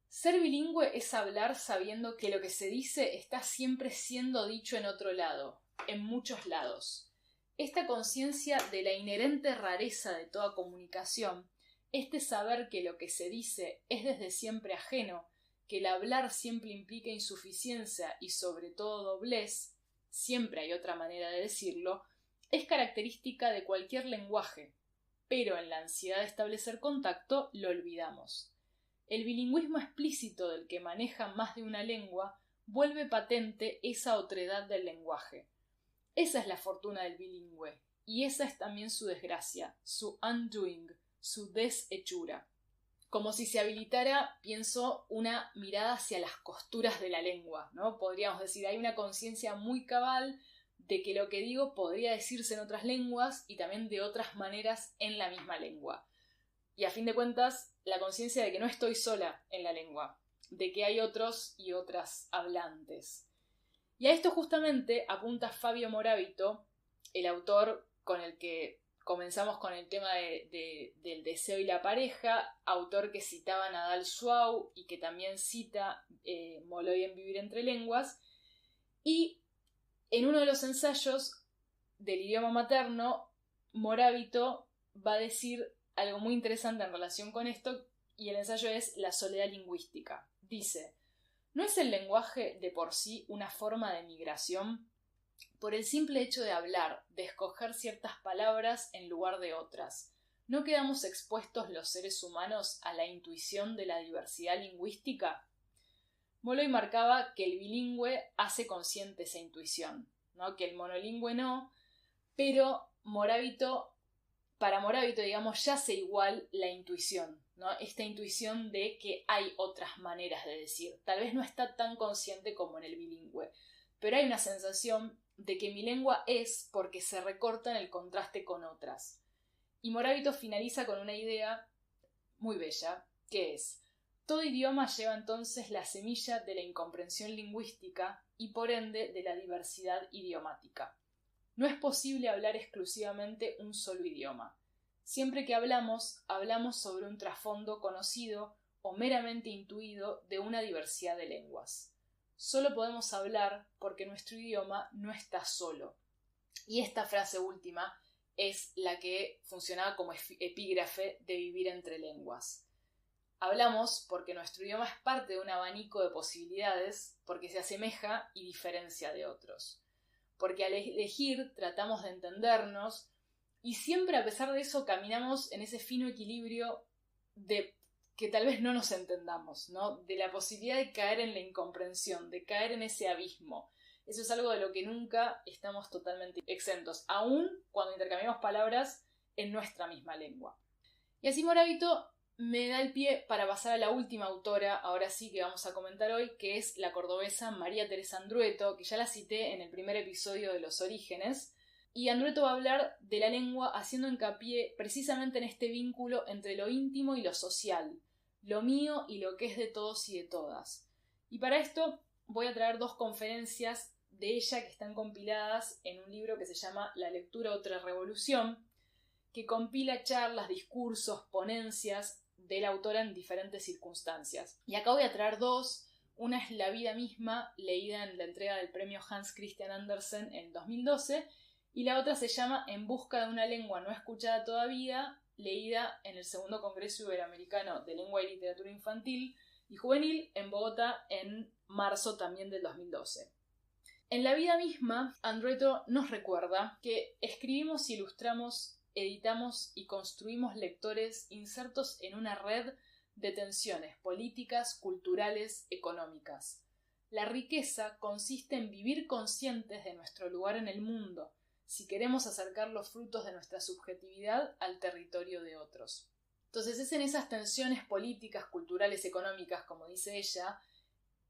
ser bilingüe es hablar sabiendo que lo que se dice está siempre siendo dicho en otro lado, en muchos lados. Esta conciencia de la inherente rareza de toda comunicación, este saber que lo que se dice es desde siempre ajeno, que el hablar siempre implica insuficiencia y sobre todo doblez, siempre hay otra manera de decirlo, es característica de cualquier lenguaje, pero en la ansiedad de establecer contacto lo olvidamos. El bilingüismo explícito del que maneja más de una lengua vuelve patente esa otredad del lenguaje. Esa es la fortuna del bilingüe, y esa es también su desgracia, su undoing, su deshechura. como si se habilitara, pienso, una mirada hacia las costuras de la lengua, ¿no? Podríamos decir, hay una conciencia muy cabal de que lo que digo podría decirse en otras lenguas y también de otras maneras en la misma lengua. Y a fin de cuentas, la conciencia de que no estoy sola en la lengua, de que hay otros y otras hablantes. Y a esto justamente apunta Fabio Moravito, el autor con el que comenzamos con el tema del deseo y la pareja, autor que citaba a Nadal Suau y que también cita Molloy en Vivir entre lenguas. Y en uno de los ensayos del idioma materno, Moravito va a decir algo muy interesante en relación con esto, y el ensayo es La soledad lingüística. Dice: ¿no es el lenguaje de por sí una forma de migración? Por el simple hecho de hablar, de escoger ciertas palabras en lugar de otras, ¿no quedamos expuestos los seres humanos a la intuición de la diversidad lingüística? Molloy marcaba que el bilingüe hace consciente esa intuición, ¿no? Que el monolingüe no, pero para Moravito, digamos, yace igual la intuición, ¿no? Esta intuición de que hay otras maneras de decir. Tal vez no está tan consciente como en el bilingüe, pero hay una sensación de que mi lengua es porque se recorta en el contraste con otras. Y Moravito finaliza con una idea muy bella, que es: todo idioma lleva entonces la semilla de la incomprensión lingüística y por ende de la diversidad idiomática. No es posible hablar exclusivamente un solo idioma. Siempre que hablamos sobre un trasfondo conocido o meramente intuido de una diversidad de lenguas. Solo podemos hablar porque nuestro idioma no está solo. Y esta frase última es la que funcionaba como epígrafe de Vivir entre lenguas. Hablamos porque nuestro idioma es parte de un abanico de posibilidades, porque se asemeja y diferencia de otros. Porque al elegir tratamos de entendernos y siempre, a pesar de eso, caminamos en ese fino equilibrio de que tal vez no nos entendamos, ¿no? De la posibilidad de caer en la incomprensión, de caer en ese abismo. Eso es algo de lo que nunca estamos totalmente exentos, aun cuando intercambiamos palabras en nuestra misma lengua. Y así Moravito me da el pie para pasar a la última autora, ahora sí, que vamos a comentar hoy, que es la cordobesa María Teresa Andrueto, que ya la cité en el primer episodio de Los Orígenes. Y Andrueto va a hablar de la lengua haciendo hincapié precisamente en este vínculo entre lo íntimo y lo social, lo mío y lo que es de todos y de todas. Y para esto voy a traer 2 conferencias de ella que están compiladas en un libro que se llama La lectura otra revolución, que compila charlas, discursos, ponencias de la autora en diferentes circunstancias. Y acá voy a traer 2. Una es La vida misma, leída en la entrega del premio Hans Christian Andersen en 2012, y la otra se llama En busca de una lengua no escuchada todavía, leída en el segundo Congreso Iberoamericano de Lengua y Literatura Infantil y Juvenil en Bogotá en marzo también del 2012. En La vida misma, Andrueto nos recuerda que escribimos, ilustramos, editamos y construimos lectores insertos en una red de tensiones políticas, culturales, económicas. La riqueza consiste en vivir conscientes de nuestro lugar en el mundo, si queremos acercar los frutos de nuestra subjetividad al territorio de otros. Entonces es en esas tensiones políticas, culturales, económicas, como dice ella,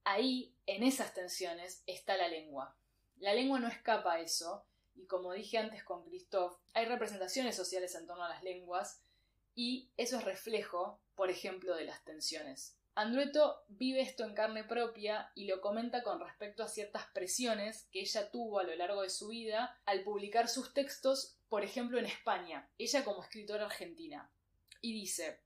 ahí, en esas tensiones, está la lengua. La lengua no escapa a eso, y como dije antes con Christophe, hay representaciones sociales en torno a las lenguas, y eso es reflejo, por ejemplo, de las tensiones. Andrueto vive esto en carne propia y lo comenta con respecto a ciertas presiones que ella tuvo a lo largo de su vida al publicar sus textos, por ejemplo, en España, ella como escritora argentina. Y dice: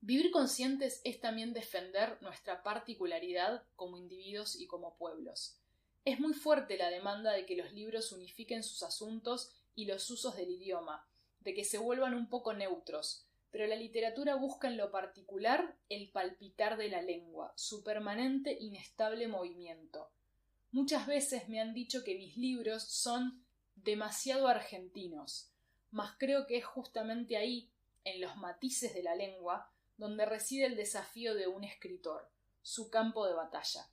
vivir conscientes es también defender nuestra particularidad como individuos y como pueblos. Es muy fuerte la demanda de que los libros unifiquen sus asuntos y los usos del idioma, de que se vuelvan un poco neutros, pero la literatura busca en lo particular el palpitar de la lengua, su permanente inestable movimiento. Muchas veces me han dicho que mis libros son demasiado argentinos, mas creo que es justamente ahí, en los matices de la lengua, donde reside el desafío de un escritor, su campo de batalla.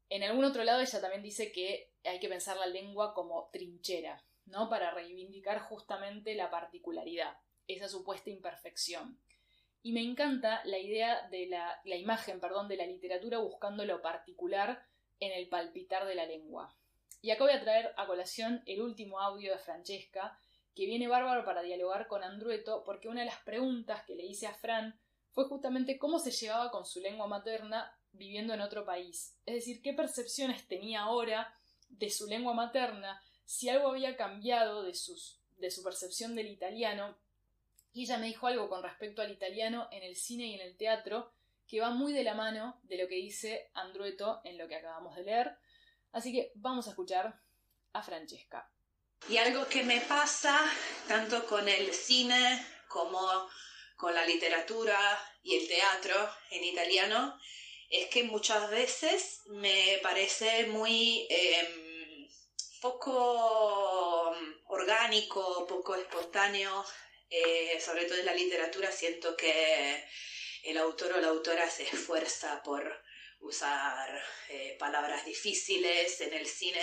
En algún otro lado ella también dice que hay que pensar la lengua como trinchera, ¿no? Para reivindicar justamente la particularidad, esa supuesta imperfección. y me encanta la idea de la imagen, de la literatura buscando lo particular en el palpitar de la lengua. Y acá voy a traer a colación el último audio de Francesca, que viene bárbaro para dialogar con Andrueto, porque una de las preguntas que le hice a Fran fue justamente cómo se llevaba con su lengua materna viviendo en otro país. Es decir, qué percepciones tenía ahora de su lengua materna, si algo había cambiado de su percepción del italiano. Y ella me dijo algo con respecto al italiano en el cine y en el teatro, que va muy de la mano de lo que dice Andrueto en lo que acabamos de leer. Así que vamos a escuchar a Francesca. Y algo que me pasa tanto con el cine como con la literatura y el teatro en italiano es que muchas veces me parece muy poco orgánico, poco espontáneo. Sobre todo en la literatura siento que el autor o la autora se esfuerza por usar palabras difíciles. En el cine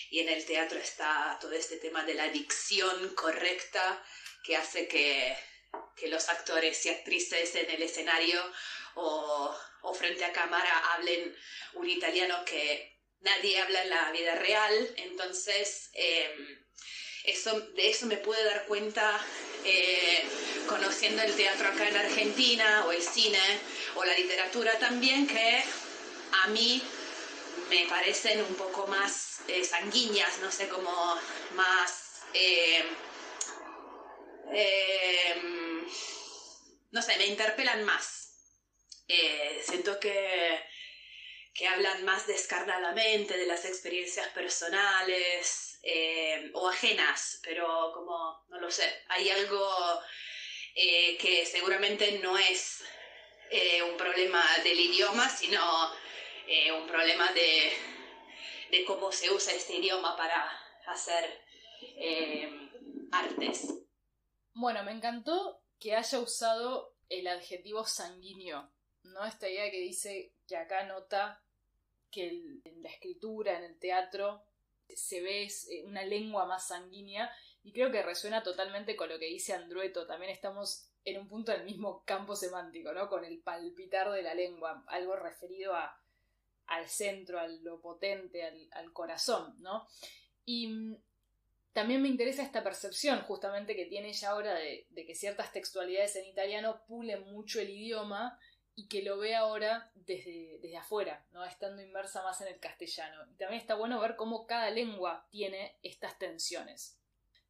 y en el teatro está todo este tema de la dicción correcta que hace que los actores y actrices en el escenario o frente a cámara hablen un italiano que nadie habla en la vida real. Entonces, de eso me pude dar cuenta conociendo el teatro acá en Argentina, o el cine, o la literatura también, que a mí me parecen un poco más sanguíneas, no sé, como más... no sé, me interpelan más. Siento que hablan más descarnadamente de las experiencias personales o ajenas, pero como, no lo sé, hay algo que seguramente no es un problema del idioma, sino un problema de cómo se usa este idioma para hacer artes. Bueno, me encantó que haya usado el adjetivo sanguíneo, ¿no? Esta idea que dice que acá nota que en la escritura, en el teatro, se ve una lengua más sanguínea, y creo que resuena totalmente con lo que dice Andrueto. También estamos en un punto del mismo campo semántico, ¿no? Con el palpitar de la lengua, algo referido al centro, a lo potente, al corazón, ¿no? Y también me interesa esta percepción justamente que tiene ella ahora de que ciertas textualidades en italiano pulen mucho el idioma y que lo ve ahora desde afuera, ¿no? Estando inmersa más en el castellano. Y también está bueno ver cómo cada lengua tiene estas tensiones.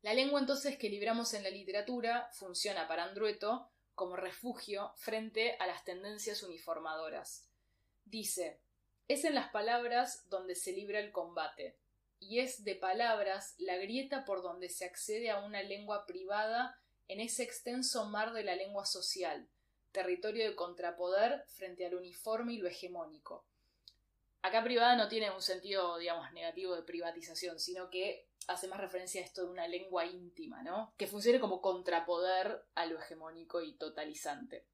La lengua entonces que libramos en la literatura funciona para Andrueto como refugio frente a las tendencias uniformadoras. Dice: es en las palabras donde se libra el combate, y es de palabras la grieta por donde se accede a una lengua privada en ese extenso mar de la lengua social, territorio de contrapoder frente al uniforme y lo hegemónico. Acá privada no tiene un sentido, digamos, negativo de privatización, sino que hace más referencia a esto de una lengua íntima, ¿no? Que funcione como contrapoder a lo hegemónico y totalizante.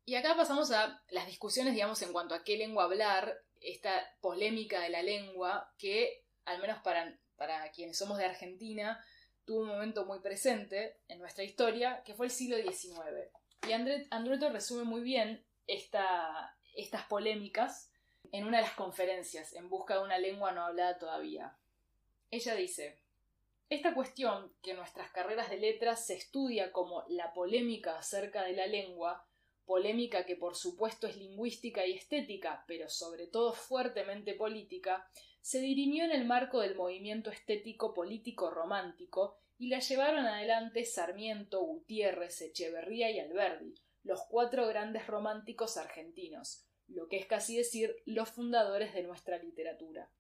Y acá pasamos a las discusiones, digamos, en cuanto a qué lengua hablar, esta polémica de la lengua que, al menos para quienes somos de Argentina, tuvo un momento muy presente en nuestra historia, que fue el siglo XIX. Y Andrueto resume muy bien estas polémicas en una de las conferencias, En busca de una lengua no hablada todavía. Ella dice: esta cuestión, que en nuestras carreras de letras se estudia como la polémica acerca de la lengua, polémica que por supuesto es lingüística y estética, pero sobre todo fuertemente política, se dirimió en el marco del movimiento estético político romántico y la llevaron adelante Sarmiento, Gutiérrez, Echeverría y Alberdi, los 4 grandes románticos argentinos, lo que es casi decir los fundadores de nuestra literatura.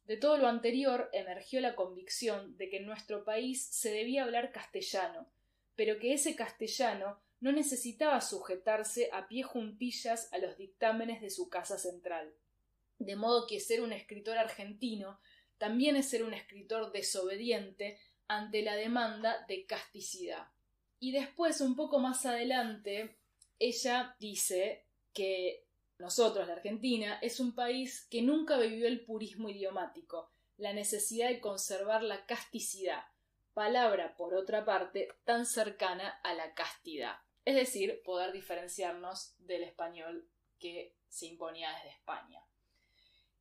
De todo lo anterior emergió la convicción de que en nuestro país se debía hablar castellano, pero que ese castellano no necesitaba sujetarse a pie juntillas a los dictámenes de su casa central. De modo que ser un escritor argentino también es ser un escritor desobediente ante la demanda de casticidad. Y después, un poco más adelante, ella dice que nosotros, la Argentina, es un país que nunca vivió el purismo idiomático, la necesidad de conservar la casticidad, palabra, por otra parte, tan cercana a la castidad. es decir, poder diferenciarnos del español que se imponía desde España.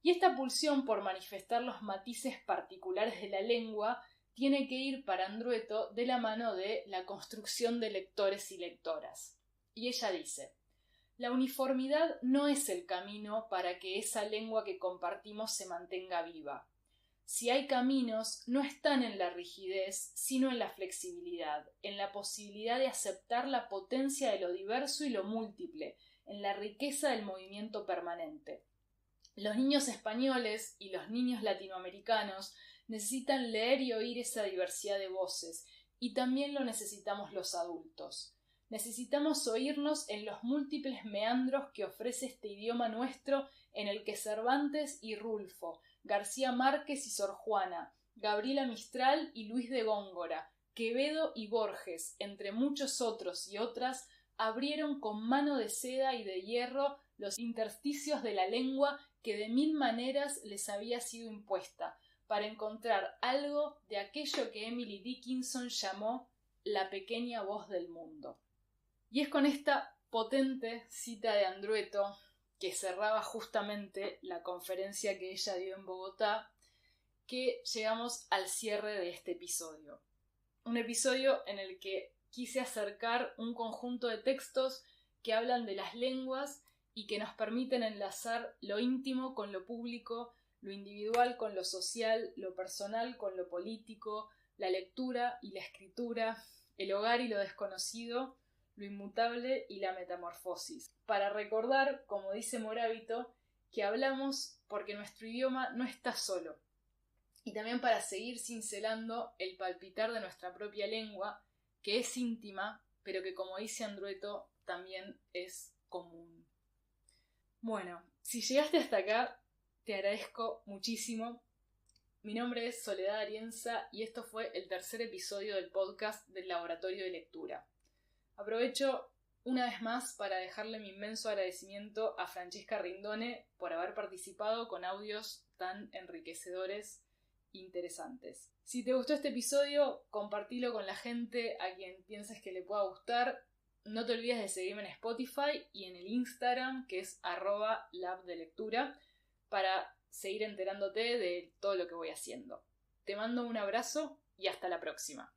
Y esta pulsión por manifestar los matices particulares de la lengua tiene que ir para Andrueto de la mano de la construcción de lectores y lectoras. Y ella dice: la uniformidad no es el camino para que esa lengua que compartimos se mantenga viva. Si hay caminos, no están en la rigidez, sino en la flexibilidad, en la posibilidad de aceptar la potencia de lo diverso y lo múltiple, en la riqueza del movimiento permanente. Los niños españoles y los niños latinoamericanos necesitan leer y oír esa diversidad de voces, y también lo necesitamos los adultos. Necesitamos oírnos en los múltiples meandros que ofrece este idioma nuestro, en el que Cervantes y Rulfo, García Márquez y Sor Juana, Gabriela Mistral y Luis de Góngora, Quevedo y Borges, entre muchos otros y otras, abrieron con mano de seda y de hierro los intersticios de la lengua que de mil maneras les había sido impuesta, para encontrar algo de aquello que Emily Dickinson llamó la pequeña voz del mundo. Y es con esta potente cita de Andrueto, que cerraba justamente la conferencia que ella dio en Bogotá, que llegamos al cierre de este episodio. Un episodio en el que quise acercar un conjunto de textos que hablan de las lenguas y que nos permiten enlazar lo íntimo con lo público, lo individual con lo social, lo personal con lo político, la lectura y la escritura, el hogar y lo desconocido, lo inmutable y la metamorfosis. Para recordar, como dice Morábito, que hablamos porque nuestro idioma no está solo. Y también para seguir cincelando el palpitar de nuestra propia lengua, que es íntima, pero que, como dice Andrueto, también es común. Bueno, si llegaste hasta acá, te agradezco muchísimo. Mi nombre es Soledad Arienza y esto fue el tercer episodio del podcast del Laboratorio de Lectura. Aprovecho una vez más para dejarle mi inmenso agradecimiento a Francesca Rindone por haber participado con audios tan enriquecedores e interesantes. Si te gustó este episodio, compartilo con la gente a quien pienses que le pueda gustar. No te olvides de seguirme en Spotify y en el Instagram, que es @labdelectura, para seguir enterándote de todo lo que voy haciendo. Te mando un abrazo y hasta la próxima.